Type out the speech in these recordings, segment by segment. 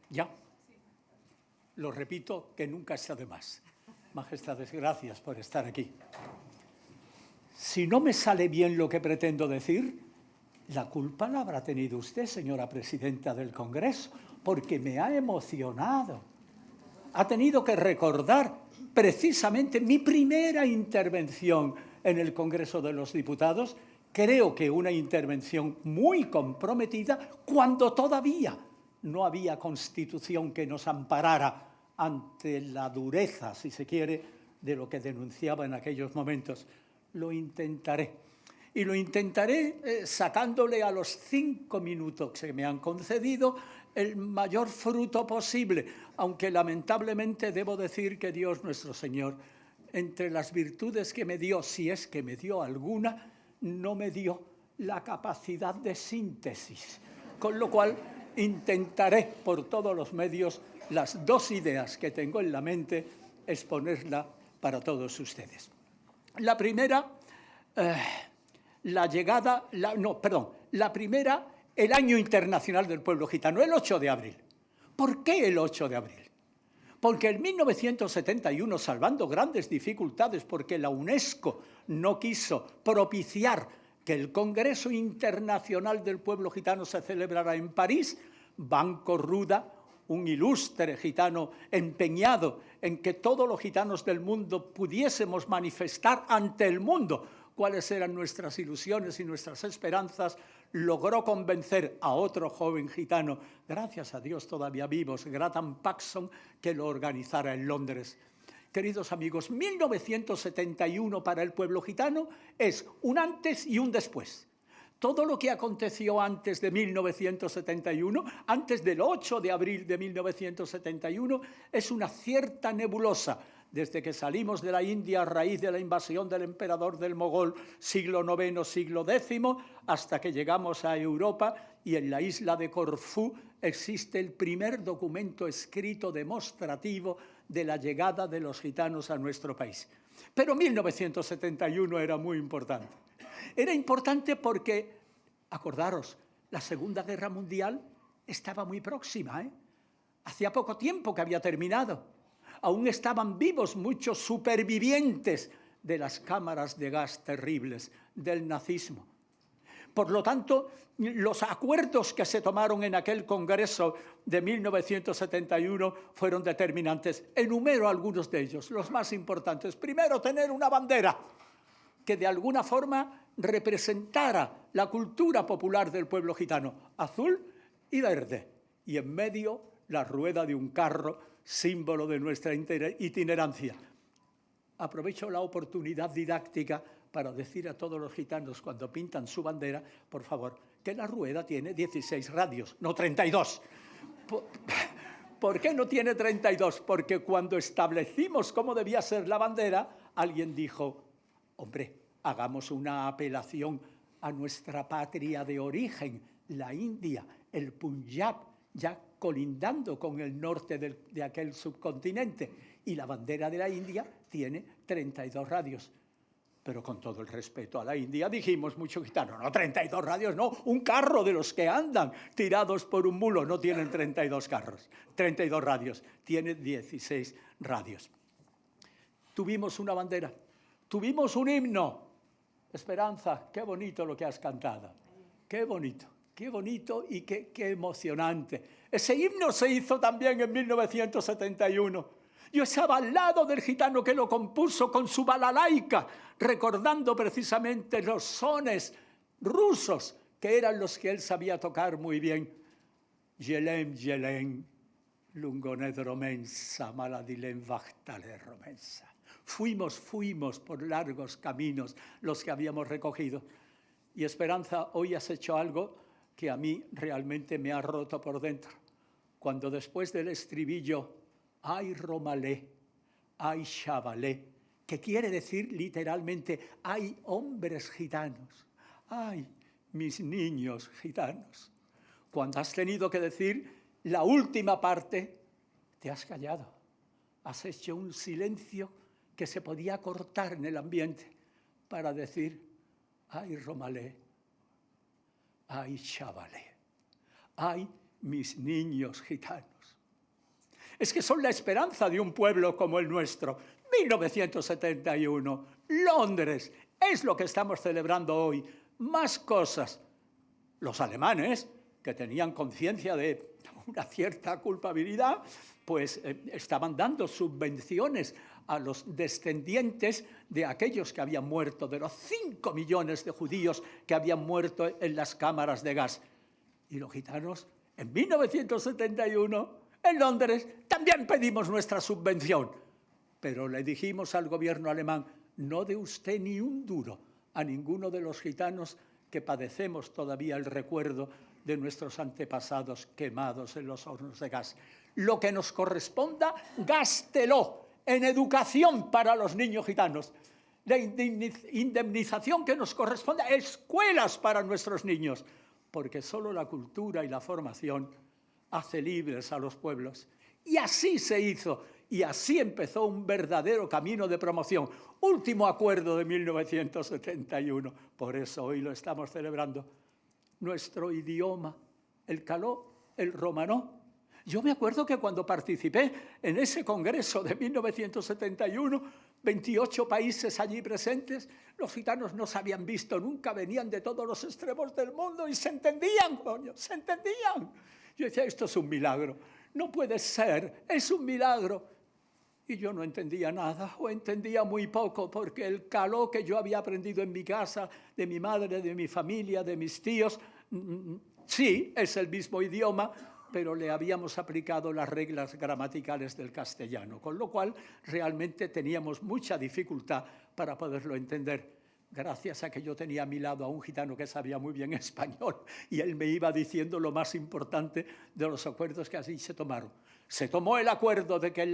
Ya, lo repito, que nunca está de más. Majestades, gracias por estar aquí. Si no me sale bien lo que pretendo decir, la culpa la habrá tenido usted, señora presidenta del Congreso, porque me ha emocionado. Ha tenido que recordar precisamente mi primera intervención en el Congreso de los Diputados, creo que una intervención muy comprometida, cuando todavía no había Constitución que nos amparara ante la dureza, si se quiere, de lo que denunciaba en aquellos momentos. Lo intentaré. Y lo intentaré sacándole a los 5 minutos que me han concedido el mayor fruto posible, aunque lamentablemente debo decir que Dios nuestro Señor, entre las virtudes que me dio, si es que me dio alguna, no me dio la capacidad de síntesis, con lo cual intentaré por todos los medios las dos ideas que tengo en la mente exponerla para todos ustedes. La primera, la primera, el Año Internacional del Pueblo Gitano, el 8 de abril. ¿Por qué el 8 de abril? Porque en 1971, salvando grandes dificultades, porque la UNESCO no quiso propiciar que el Congreso Internacional del Pueblo Gitano se celebrara en París, Banco Ruda, un ilustre gitano empeñado en que todos los gitanos del mundo pudiésemos manifestar ante el mundo cuáles eran nuestras ilusiones y nuestras esperanzas, logró convencer a otro joven gitano, gracias a Dios todavía vivos, Graham Paxson, que lo organizara en Londres. Queridos amigos, 1971 para el pueblo gitano es un antes y un después. Todo lo que aconteció antes de 1971, antes del 8 de abril de 1971, es una cierta nebulosa. Desde que salimos de la India a raíz de la invasión del emperador del Mogol, siglo IX, siglo X, hasta que llegamos a Europa, y en la isla de Corfú existe el primer documento escrito demostrativo de la llegada de los gitanos a nuestro país. Pero 1971 era muy importante. Era importante porque, acordaros, la Segunda Guerra Mundial estaba muy próxima, Hacía poco tiempo que había terminado. Aún estaban vivos muchos supervivientes de las cámaras de gas terribles del nazismo. Por lo tanto, los acuerdos que se tomaron en aquel Congreso de 1971 fueron determinantes. Enumero algunos de ellos, los más importantes. Primero, tener una bandera que de alguna forma representara la cultura popular del pueblo gitano, azul y verde, y en medio la rueda de un carro, símbolo de nuestra itinerancia. Aprovecho la oportunidad didáctica para decir a todos los gitanos cuando pintan su bandera, por favor, que la rueda tiene 16 radios, no 32. ¿Por qué no tiene 32? Porque cuando establecimos cómo debía ser la bandera, alguien dijo, hombre, hagamos una apelación a nuestra patria de origen, la India, el Punjab, ya colindando con el norte de aquel subcontinente. Y la bandera de la India tiene 32 radios. Pero con todo el respeto a la India, dijimos mucho gitano, no, 32 radios, no, un carro de los que andan tirados por un mulo, no tienen 32 radios, tiene 16 radios. Tuvimos una bandera, tuvimos un himno. Esperanza, qué bonito lo que has cantado, qué bonito y qué emocionante. Ese himno se hizo también en 1971. Yo estaba al lado del gitano que lo compuso con su balalaika, recordando precisamente los sones rusos, que eran los que él sabía tocar muy bien. Yelem, yelem, lungonet romensa, maladilem vachtale romensa. Fuimos por largos caminos los que habíamos recogido. Y Esperanza, hoy has hecho algo que a mí realmente me ha roto por dentro. Cuando después del estribillo, ay Romalé, ay Chavalé, que quiere decir literalmente, ay hombres gitanos, ay mis niños gitanos. Cuando has tenido que decir la última parte, te has callado. Has hecho un silencio que se podía cortar en el ambiente para decir, ay Romalé, ay Chavalé, ay mis niños gitanos. Es que son la esperanza de un pueblo como el nuestro. 1971, Londres, es lo que estamos celebrando hoy. Más cosas. Los alemanes, que tenían conciencia de una cierta culpabilidad, pues estaban dando subvenciones a los descendientes de aquellos que habían muerto, de los 5 millones de judíos que habían muerto en las cámaras de gas. Y los gitanos, en 1971, en Londres, también pedimos nuestra subvención. Pero le dijimos al gobierno alemán, no dé usted ni un duro a ninguno de los gitanos que padecemos todavía el recuerdo de nuestros antepasados quemados en los hornos de gas. Lo que nos corresponda, gástelo en educación para los niños gitanos. La indemnización que nos corresponde, escuelas para nuestros niños, porque solo la cultura y la formación hace libres a los pueblos. Y así se hizo, y así empezó un verdadero camino de promoción. Último acuerdo de 1971, por eso hoy lo estamos celebrando. Nuestro idioma, el caló, el romanó. Yo me acuerdo que cuando participé en ese congreso de 1971, 28 países allí presentes, los gitanos no se habían visto nunca, venían de todos los extremos del mundo y se entendían, coño, se entendían. Yo decía, esto es un milagro, no puede ser, es un milagro. Y yo no entendía nada, o entendía muy poco, porque el caló que yo había aprendido en mi casa, de mi madre, de mi familia, de mis tíos, sí, es el mismo idioma, pero le habíamos aplicado las reglas gramaticales del castellano, con lo cual realmente teníamos mucha dificultad para poderlo entender. Gracias a que yo tenía a mi lado a un gitano que sabía muy bien español y él me iba diciendo lo más importante de los acuerdos que así se tomaron. Se tomó el acuerdo de que en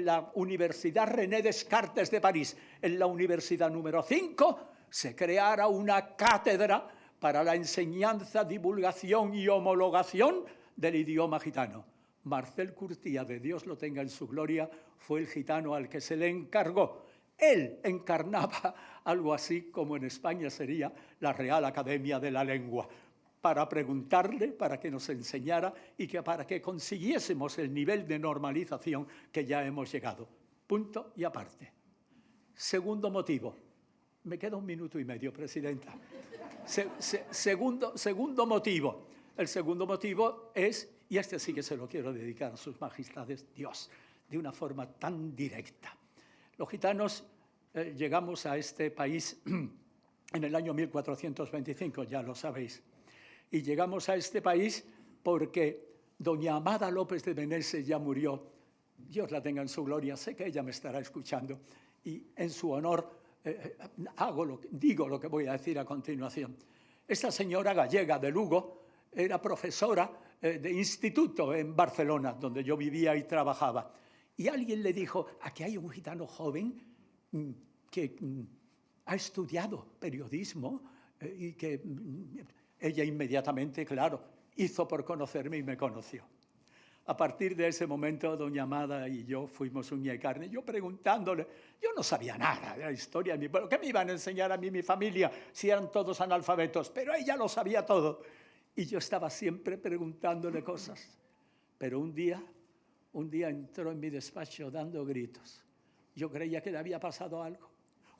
la Universidad René Descartes de París, en la Universidad número 5, se creara una cátedra para la enseñanza, divulgación y homologación del idioma gitano. Marcel Curtía, de Dios lo tenga en su gloria, fue el gitano al que se le encargó. Él encarnaba algo así como en España sería la Real Academia de la Lengua, para preguntarle, para que nos enseñara y para que consiguiésemos el nivel de normalización que ya hemos llegado. Punto y aparte. Segundo motivo. Me queda 1 minuto y medio, presidenta. Segundo motivo. El segundo motivo es, y este sí que se lo quiero dedicar a sus majestades, Dios, de una forma tan directa. Los gitanos llegamos a este país en el año 1425, ya lo sabéis. Y llegamos a este país porque doña Amada López de Meneses ya murió. Dios la tenga en su gloria, sé que ella me estará escuchando. Y en su honor digo lo que voy a decir a continuación. Esta señora gallega de Lugo era profesora de instituto en Barcelona, donde yo vivía y trabajaba. Y alguien le dijo, aquí hay un gitano joven que ha estudiado periodismo y que ella inmediatamente, claro, hizo por conocerme y me conoció. A partir de ese momento, doña Amada y yo fuimos uña y carne. Yo preguntándole, yo no sabía nada de la historia de mi pueblo. ¿Qué me iban a enseñar a mí, mi familia, si eran todos analfabetos? Pero ella lo sabía todo. Y yo estaba siempre preguntándole cosas. Pero un día entró en mi despacho dando gritos. Yo creía que le había pasado algo.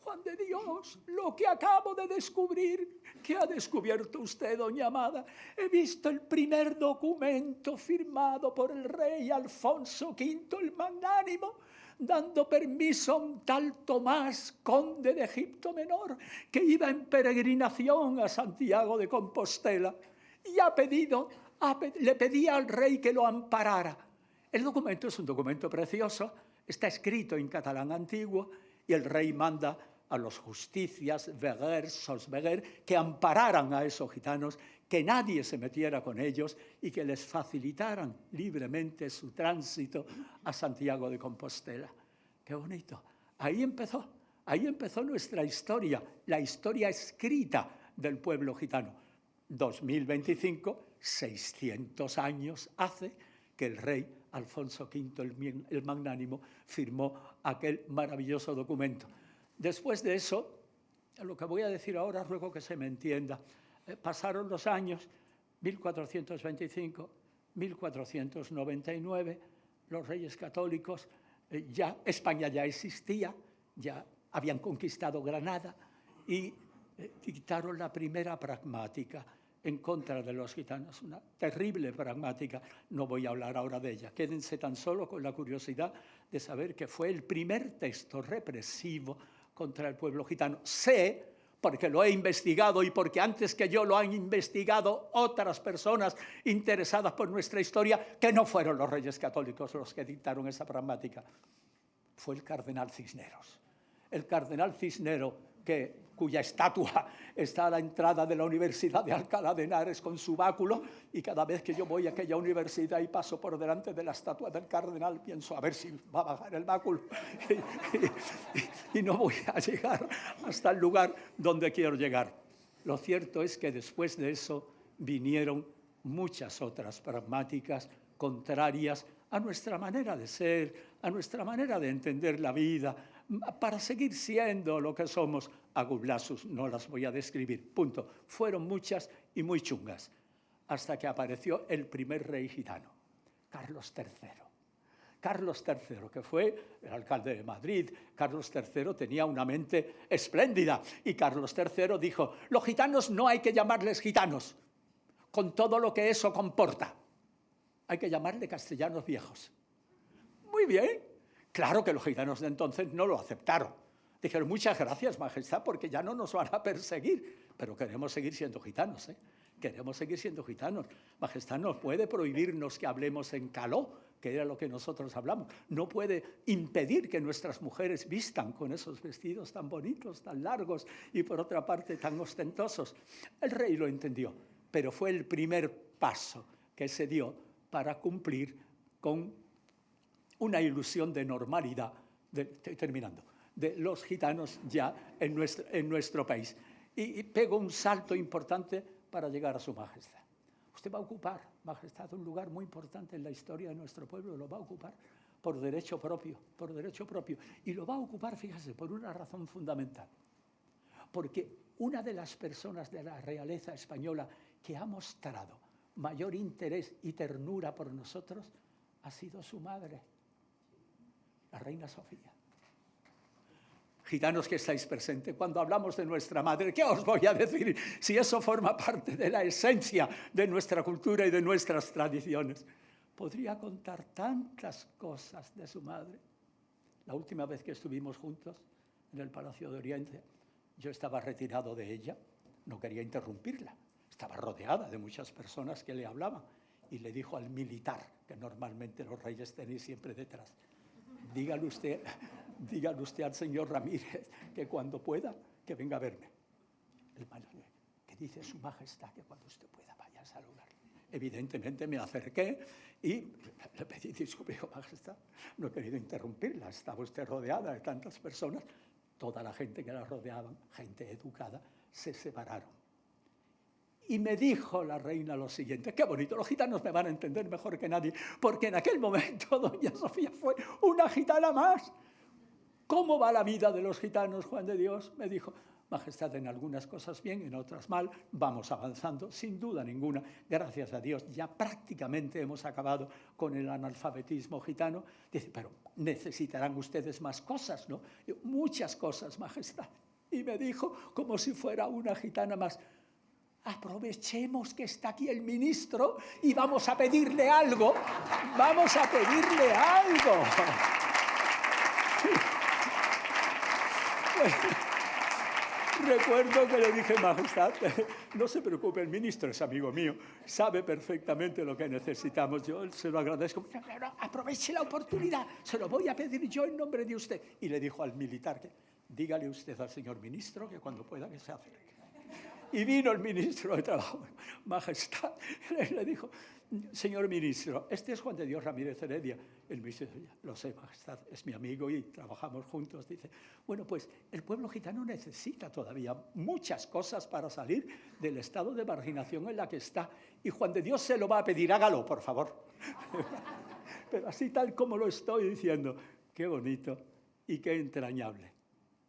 Juan de Dios, lo que acabo de descubrir. ¿Qué ha descubierto usted, doña Amada? He visto el primer documento firmado por el rey Alfonso V el Magnánimo, dando permiso a un tal Tomás, conde de Egipto Menor, que iba en peregrinación a Santiago de Compostela, y le pedía al rey que lo amparara. El documento es un documento precioso, está escrito en catalán antiguo, y el rey manda a los justicias, veguers, sosveguer, que ampararan a esos gitanos, que nadie se metiera con ellos y que les facilitaran libremente su tránsito a Santiago de Compostela. ¡Qué bonito! Ahí empezó nuestra historia, la historia escrita del pueblo gitano. 2025, 600 años hace que el rey Alfonso V el Magnánimo firmó aquel maravilloso documento. Después de eso, lo que voy a decir ahora ruego que se me entienda. Pasaron los años, 1425, 1499, los reyes católicos, España ya existía, ya habían conquistado Granada y dictaron la primera pragmática en contra de los gitanos, una terrible pragmática. No voy a hablar ahora de ella, quédense tan solo con la curiosidad de saber que fue el primer texto represivo contra el pueblo gitano. Sé, porque lo he investigado y porque antes que yo lo han investigado otras personas interesadas por nuestra historia, que no fueron los reyes católicos los que dictaron esa pragmática. Fue el cardenal Cisneros. El cardenal Cisneros, cuya estatua está a la entrada de la Universidad de Alcalá de Henares con su báculo, y cada vez que yo voy a aquella universidad y paso por delante de la estatua del cardenal, pienso a ver si va a bajar el báculo y no voy a llegar hasta el lugar donde quiero llegar. Lo cierto es que después de eso vinieron muchas otras pragmáticas contrarias a nuestra manera de ser, a nuestra manera de entender la vida, para seguir siendo lo que somos. Agublasus, no las voy a describir, punto. Fueron muchas y muy chungas, hasta que apareció el primer rey gitano, Carlos III. Carlos III, que fue el alcalde de Madrid. Carlos III tenía una mente espléndida y Carlos III dijo: los gitanos no hay que llamarles gitanos, con todo lo que eso comporta. Hay que llamarle castellanos viejos. Muy bien. Claro que los gitanos de entonces no lo aceptaron. Dijeron: muchas gracias, Majestad, porque ya no nos van a perseguir, pero queremos seguir siendo gitanos, ¿eh? Queremos seguir siendo gitanos. Majestad no puede prohibirnos que hablemos en caló, que era lo que nosotros hablamos. No puede impedir que nuestras mujeres vistan con esos vestidos tan bonitos, tan largos y por otra parte tan ostentosos. El rey lo entendió, pero fue el primer paso que se dio para cumplir con una ilusión de normalidad, terminando, de los gitanos ya en nuestro país. Y pegó un salto importante para llegar a su majestad. Usted va a ocupar, Majestad, un lugar muy importante en la historia de nuestro pueblo, lo va a ocupar por derecho propio, y lo va a ocupar, fíjese, por una razón fundamental. Porque una de las personas de la realeza española que ha mostrado mayor interés y ternura por nosotros ha sido su madre, la reina Sofía. Gitanos que estáis presentes, cuando hablamos de nuestra madre, ¿qué os voy a decir si eso forma parte de la esencia de nuestra cultura y de nuestras tradiciones? Podría contar tantas cosas de su madre. La última vez que estuvimos juntos en el Palacio de Oriente, yo estaba retirado de ella, no quería interrumpirla, estaba rodeada de muchas personas que le hablaban, y le dijo al militar, que normalmente los reyes tenéis siempre detrás: dígale usted al señor Ramírez que cuando pueda, que venga a verme. El mayor, que dice su majestad que cuando usted pueda vaya a saludarle. Evidentemente me acerqué y le pedí disculpas. Dijo: majestad, no he querido interrumpirla, estaba usted rodeada de tantas personas. Toda la gente que la rodeaban, gente educada, se separaron. Y me dijo la reina lo siguiente: qué bonito, los gitanos me van a entender mejor que nadie, porque en aquel momento doña Sofía fue una gitana más. ¿Cómo va la vida de los gitanos, Juan de Dios? Me dijo: majestad, en algunas cosas bien, en otras mal, vamos avanzando, sin duda ninguna. Gracias a Dios, ya prácticamente hemos acabado con el analfabetismo gitano. Dice: pero necesitarán ustedes más cosas, ¿no? Yo: muchas cosas, majestad. Y me dijo, como si fuera una gitana más: aprovechemos que está aquí el ministro y vamos a pedirle algo. Vamos a pedirle algo. Recuerdo que le dije: majestad, no se preocupe, el ministro es amigo mío, sabe perfectamente lo que necesitamos. Yo se lo agradezco. Pero aproveche la oportunidad, se lo voy a pedir yo en nombre de usted. Y le dijo al militar que dígale usted al señor ministro que cuando pueda que se acerque. Y vino el ministro de Trabajo. Majestad, le dijo: señor ministro, este es Juan de Dios Ramírez Heredia. El ministro dice: lo sé, majestad, es mi amigo y trabajamos juntos. Dice: bueno, pues el pueblo gitano necesita todavía muchas cosas para salir del estado de marginación en la que está. Y Juan de Dios se lo va a pedir, hágalo, por favor. Pero así tal como lo estoy diciendo, qué bonito y qué entrañable.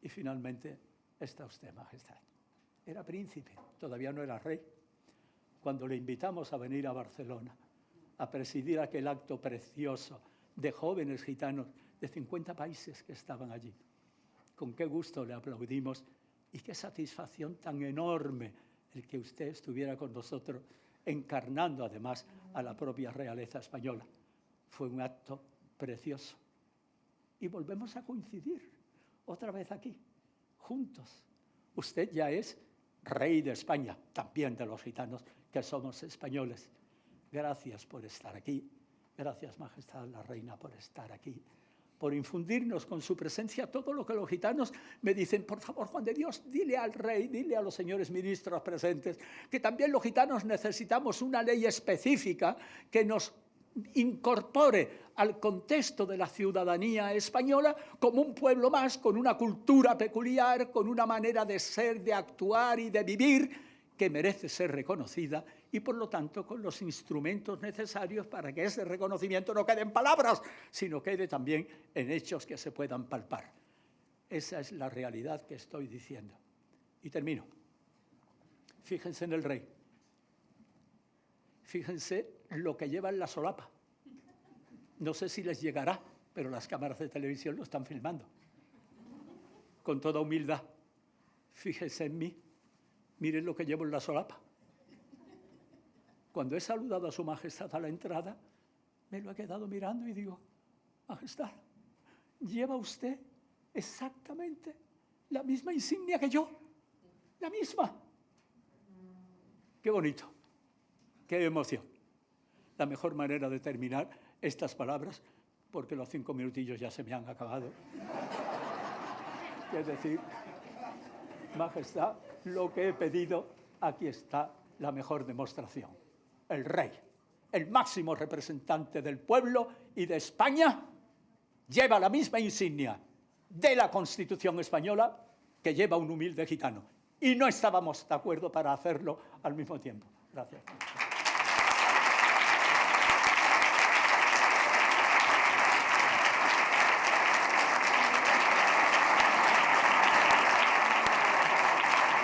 Y finalmente está usted, majestad. Era príncipe, todavía no era rey. Cuando le invitamos a venir a Barcelona a presidir aquel acto precioso de jóvenes gitanos de 50 países que estaban allí. Con qué gusto le aplaudimos y qué satisfacción tan enorme el que usted estuviera con nosotros, encarnando además a la propia realeza española. Fue un acto precioso. Y volvemos a coincidir otra vez aquí, juntos. Usted ya es rey de España, también de los gitanos, que somos españoles. Gracias por estar aquí. Gracias, Majestad la Reina, por estar aquí, por infundirnos con su presencia todo lo que los gitanos me dicen. Por favor, Juan de Dios, dile al rey, dile a los señores ministros presentes, que también los gitanos necesitamos una ley específica que nos incorpore al contexto de la ciudadanía española como un pueblo más, con una cultura peculiar, con una manera de ser, de actuar y de vivir que merece ser reconocida y, por lo tanto, con los instrumentos necesarios para que ese reconocimiento no quede en palabras, sino quede también en hechos que se puedan palpar. Esa es la realidad que estoy diciendo. Y termino. Fíjense en el rey. Fíjense lo que lleva en la solapa. No sé si les llegará, pero las cámaras de televisión lo están filmando. Con toda humildad. Fíjense en mí. Miren lo que llevo en la solapa. Cuando he saludado a su majestad a la entrada, me lo he quedado mirando y digo, Majestad, lleva usted exactamente la misma insignia que yo. La misma. Qué bonito. Qué emoción. La mejor manera de terminar estas palabras, porque los 5 minutillos ya se me han acabado. Es decir, Majestad, lo que he pedido, aquí está la mejor demostración. El rey, el máximo representante del pueblo y de España, lleva la misma insignia de la Constitución española que lleva un humilde gitano. Y no estábamos de acuerdo para hacerlo al mismo tiempo. Gracias.